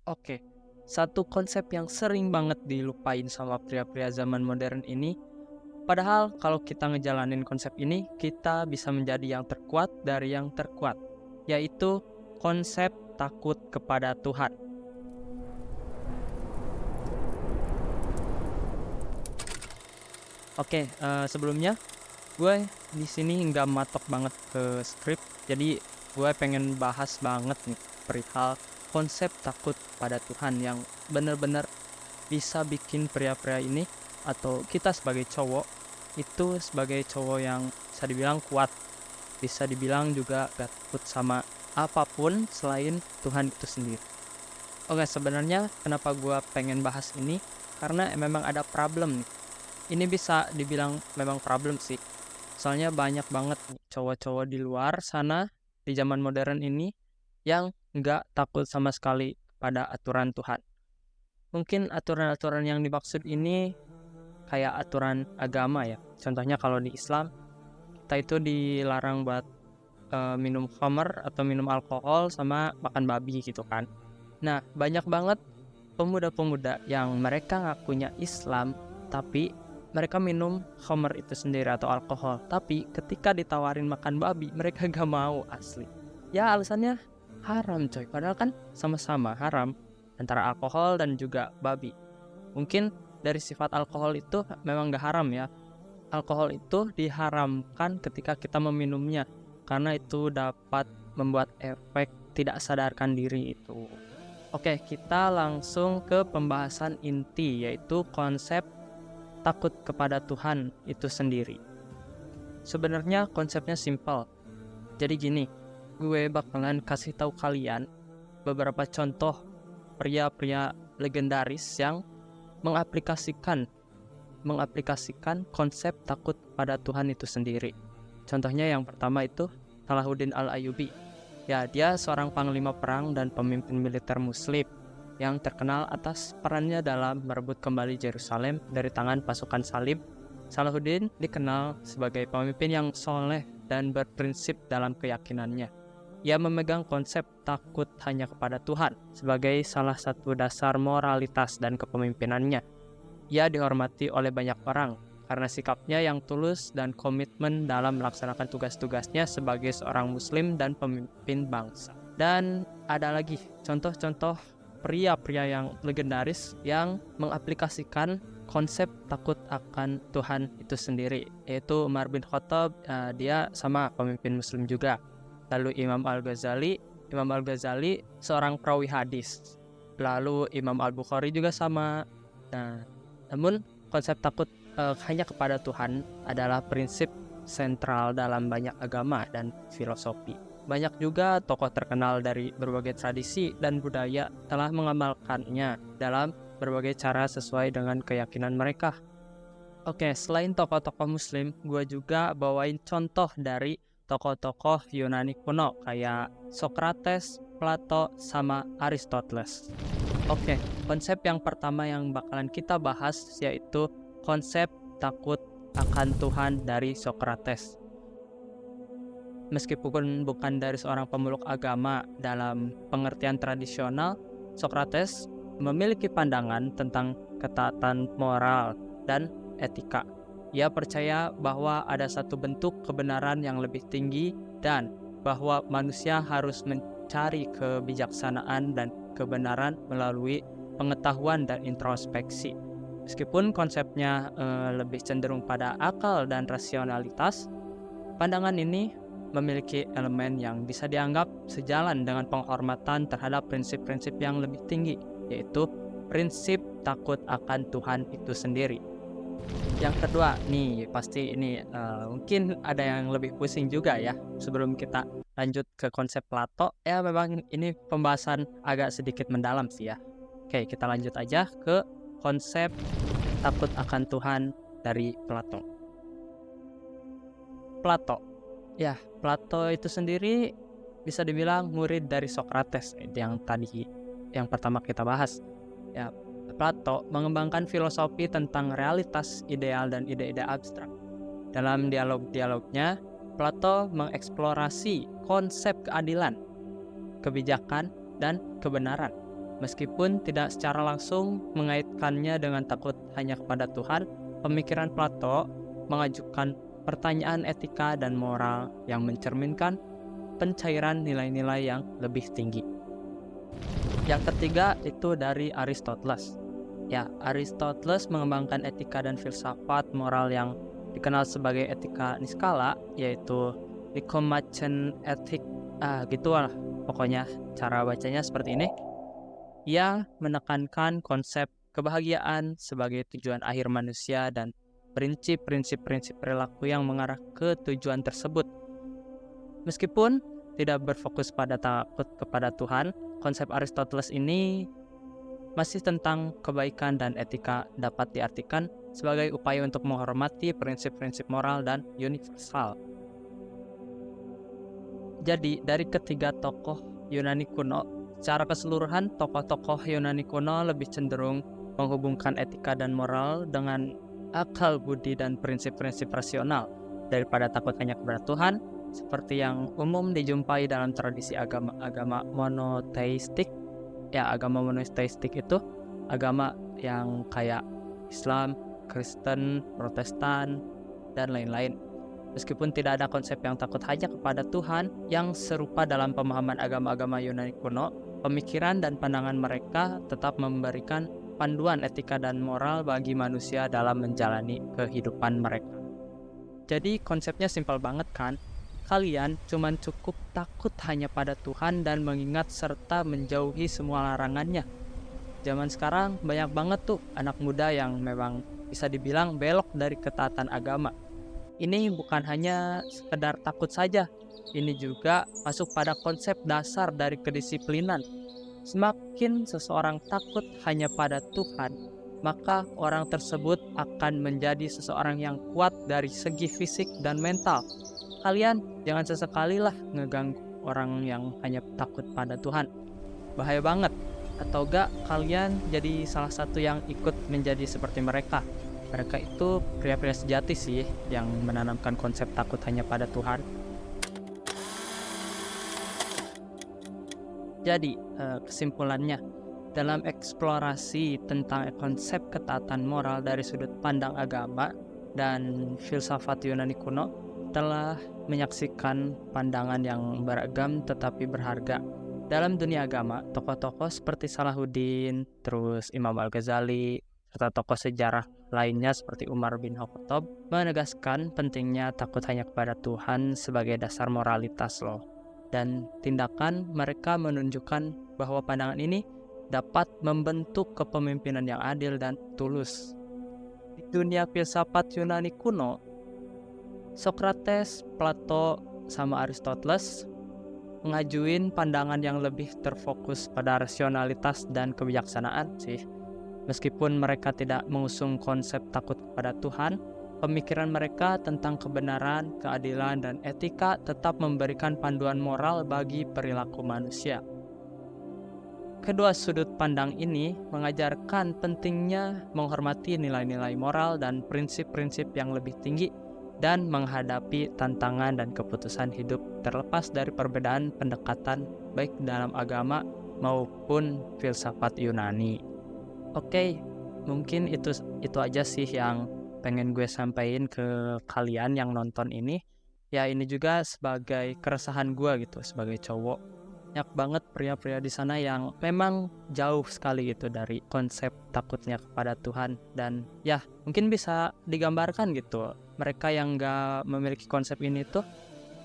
Oke, satu konsep yang sering banget dilupain sama pria-pria zaman modern ini, padahal kalau kita ngejalanin konsep ini, kita bisa menjadi yang terkuat dari yang terkuat, yaitu konsep takut kepada Tuhan. Oke, sebelumnya gue di sini nggak matok banget ke skrip, jadi gue pengen bahas banget nih perihal konsep takut pada Tuhan yang bener-bener bisa bikin pria-pria ini atau kita sebagai cowok itu sebagai cowok yang bisa dibilang kuat, bisa dibilang juga gak takut sama apapun selain Tuhan itu sendiri. Oke, sebenarnya kenapa gue pengen bahas ini karena memang ada problem nih. Ini bisa dibilang memang problem sih, soalnya banyak banget nih cowok-cowok di luar sana di zaman modern ini yang nggak takut sama sekali pada aturan Tuhan. Mungkin aturan-aturan yang dimaksud ini kayak aturan agama ya. Contohnya kalau di Islam, kita itu dilarang buat minum khamar atau minum alkohol sama makan babi gitu kan. Nah, banyak banget pemuda-pemuda yang mereka ngakunya Islam, tapi mereka minum khamar itu sendiri atau alkohol. Tapi ketika ditawarin makan babi, mereka gak mau asli. Ya alasannya haram coy, padahal kan sama-sama haram antara alkohol dan juga babi. Mungkin dari sifat alkohol itu memang gak haram ya. Alkohol itu diharamkan ketika kita meminumnya, karena itu dapat membuat efek tidak sadarkan diri itu. Oke, kita langsung ke pembahasan inti, yaitu konsep takut kepada Tuhan itu sendiri. Sebenarnya konsepnya simpel. Jadi gini, gue bakalan kasih tahu kalian beberapa contoh pria-pria legendaris yang mengaplikasikan konsep takut pada Tuhan itu sendiri. Contohnya yang pertama itu Salahuddin Al-Ayyubi. Ya, dia seorang panglima perang dan pemimpin militer muslim yang terkenal atas perannya dalam merebut kembali Yerusalem dari tangan pasukan Salib. Salahuddin dikenal sebagai pemimpin yang soleh dan berprinsip dalam keyakinannya. Ia memegang konsep takut hanya kepada Tuhan sebagai salah satu dasar moralitas dan kepemimpinannya. Ia dihormati oleh banyak orang karena sikapnya yang tulus dan komitmen dalam melaksanakan tugas-tugasnya sebagai seorang muslim dan pemimpin bangsa. Dan ada lagi contoh-contoh pria-pria yang legendaris yang mengaplikasikan konsep takut akan Tuhan itu sendiri, yaitu Umar bin Khattab. Dia sama pemimpin muslim juga. Lalu Imam Al-Ghazali seorang perawi hadis. Lalu Imam Al-Bukhari juga sama. Nah, namun konsep takut hanya kepada Tuhan adalah prinsip sentral dalam banyak agama dan filosofi. Banyak juga tokoh terkenal dari berbagai tradisi dan budaya telah mengamalkannya dalam berbagai cara sesuai dengan keyakinan mereka. Oke, selain tokoh-tokoh muslim, gue juga bawain contoh dari tokoh-tokoh Yunani kuno kayak Socrates, Plato, sama Aristoteles. Oke, konsep yang pertama yang bakalan kita bahas yaitu konsep takut akan Tuhan dari Socrates. Meskipun bukan dari seorang pemeluk agama dalam pengertian tradisional, Socrates memiliki pandangan tentang ketaatan moral dan etika. Ia percaya bahwa ada satu bentuk kebenaran yang lebih tinggi dan bahwa manusia harus mencari kebijaksanaan dan kebenaran melalui pengetahuan dan introspeksi. Meskipun konsepnya lebih cenderung pada akal dan rasionalitas, pandangan ini memiliki elemen yang bisa dianggap sejalan dengan penghormatan terhadap prinsip-prinsip yang lebih tinggi, yaitu prinsip takut akan Tuhan itu sendiri. Yang kedua, nih pasti ini mungkin ada yang lebih pusing juga ya. Sebelum kita lanjut ke konsep Plato, ya memang ini pembahasan agak sedikit mendalam sih ya. Oke, kita lanjut aja ke konsep takut akan Tuhan dari Plato. Plato itu sendiri bisa dibilang murid dari Socrates yang pertama kita bahas. Ya, Plato mengembangkan filosofi tentang realitas ideal dan ide-ide abstrak. Dalam dialog-dialognya, Plato mengeksplorasi konsep keadilan, kebijakan, dan kebenaran. Meskipun tidak secara langsung mengaitkannya dengan takut hanya kepada Tuhan, pemikiran Plato mengajukan pertanyaan etika dan moral yang mencerminkan pencairan nilai-nilai yang lebih tinggi. Yang ketiga itu dari Aristoteles. Ya, Aristoteles mengembangkan etika dan filsafat moral yang dikenal sebagai etika Niskala, yaitu Nicomachean Ethic. Gitulah pokoknya cara bacanya seperti ini. Ia menekankan konsep kebahagiaan sebagai tujuan akhir manusia dan prinsip-prinsip perilaku yang mengarah ke tujuan tersebut. Meskipun tidak berfokus pada takut kepada Tuhan, konsep Aristoteles ini masih tentang kebaikan dan etika dapat diartikan sebagai upaya untuk menghormati prinsip-prinsip moral dan universal. Jadi, dari ketiga tokoh Yunani kuno, secara keseluruhan tokoh-tokoh Yunani kuno lebih cenderung menghubungkan etika dan moral dengan akal budi dan prinsip-prinsip rasional daripada takut hanya kepada Tuhan, seperti yang umum dijumpai dalam tradisi agama monoteistik. Ya, agama monoteistik itu agama yang kayak Islam, Kristen, Protestan, dan lain-lain. Meskipun tidak ada konsep yang takut hanya kepada Tuhan yang serupa dalam pemahaman agama-agama Yunani kuno, pemikiran dan pandangan mereka tetap memberikan panduan etika dan moral bagi manusia dalam menjalani kehidupan mereka. Jadi konsepnya simpel banget kan? Kalian cuma cukup takut hanya pada Tuhan dan mengingat serta menjauhi semua larangannya. Zaman sekarang banyak banget tuh anak muda yang memang bisa dibilang belok dari ketaatan agama. Ini bukan hanya sekedar takut saja, ini juga masuk pada konsep dasar dari kedisiplinan. Semakin seseorang takut hanya pada Tuhan, maka orang tersebut akan menjadi seseorang yang kuat dari segi fisik dan mental. Kalian jangan sesekalilah ngeganggu orang yang hanya takut pada Tuhan. Bahaya banget. Atau gak kalian jadi salah satu yang ikut menjadi seperti mereka. Mereka itu pria-pria sejati sih yang menanamkan konsep takut hanya pada Tuhan. Jadi kesimpulannya, dalam eksplorasi tentang konsep ketaatan moral dari sudut pandang agama dan filsafat Yunani kuno, telah menyaksikan pandangan yang beragam tetapi berharga. Dalam dunia agama, tokoh-tokoh seperti Salahuddin, terus Imam Al-Ghazali, serta tokoh sejarah lainnya seperti Umar bin Khattab menegaskan pentingnya takut hanya kepada Tuhan sebagai dasar moralitas loh. Dan tindakan mereka menunjukkan bahwa pandangan ini dapat membentuk kepemimpinan yang adil dan tulus. Di dunia filsafat Yunani kuno, Socrates, Plato, sama Aristoteles ngajuin pandangan yang lebih terfokus pada rasionalitas dan kebijaksanaan sih. Meskipun mereka tidak mengusung konsep takut kepada Tuhan, pemikiran mereka tentang kebenaran, keadilan, dan etika tetap memberikan panduan moral bagi perilaku manusia. Kedua sudut pandang ini mengajarkan pentingnya menghormati nilai-nilai moral dan prinsip-prinsip yang lebih tinggi dan menghadapi tantangan dan keputusan hidup terlepas dari perbedaan pendekatan baik dalam agama maupun filsafat Yunani. Oke, mungkin itu aja sih yang pengen gue sampaikan ke kalian yang nonton ini. Ya ini juga sebagai keresahan gue gitu sebagai cowok. Banyak banget pria-pria di sana yang memang jauh sekali gitu dari konsep takutnya kepada Tuhan. Dan ya mungkin bisa digambarkan gitu, mereka yang gak memiliki konsep ini tuh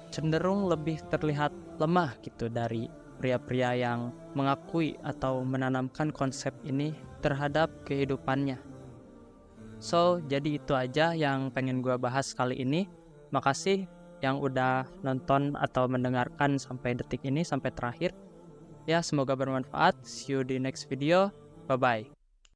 cenderung lebih terlihat lemah gitu dari pria-pria yang mengakui atau menanamkan konsep ini terhadap kehidupannya. So, jadi itu aja yang pengen gue bahas kali ini. Makasih yang udah nonton atau mendengarkan sampai detik ini, sampai terakhir. Ya, semoga bermanfaat. See you di next video. Bye-bye.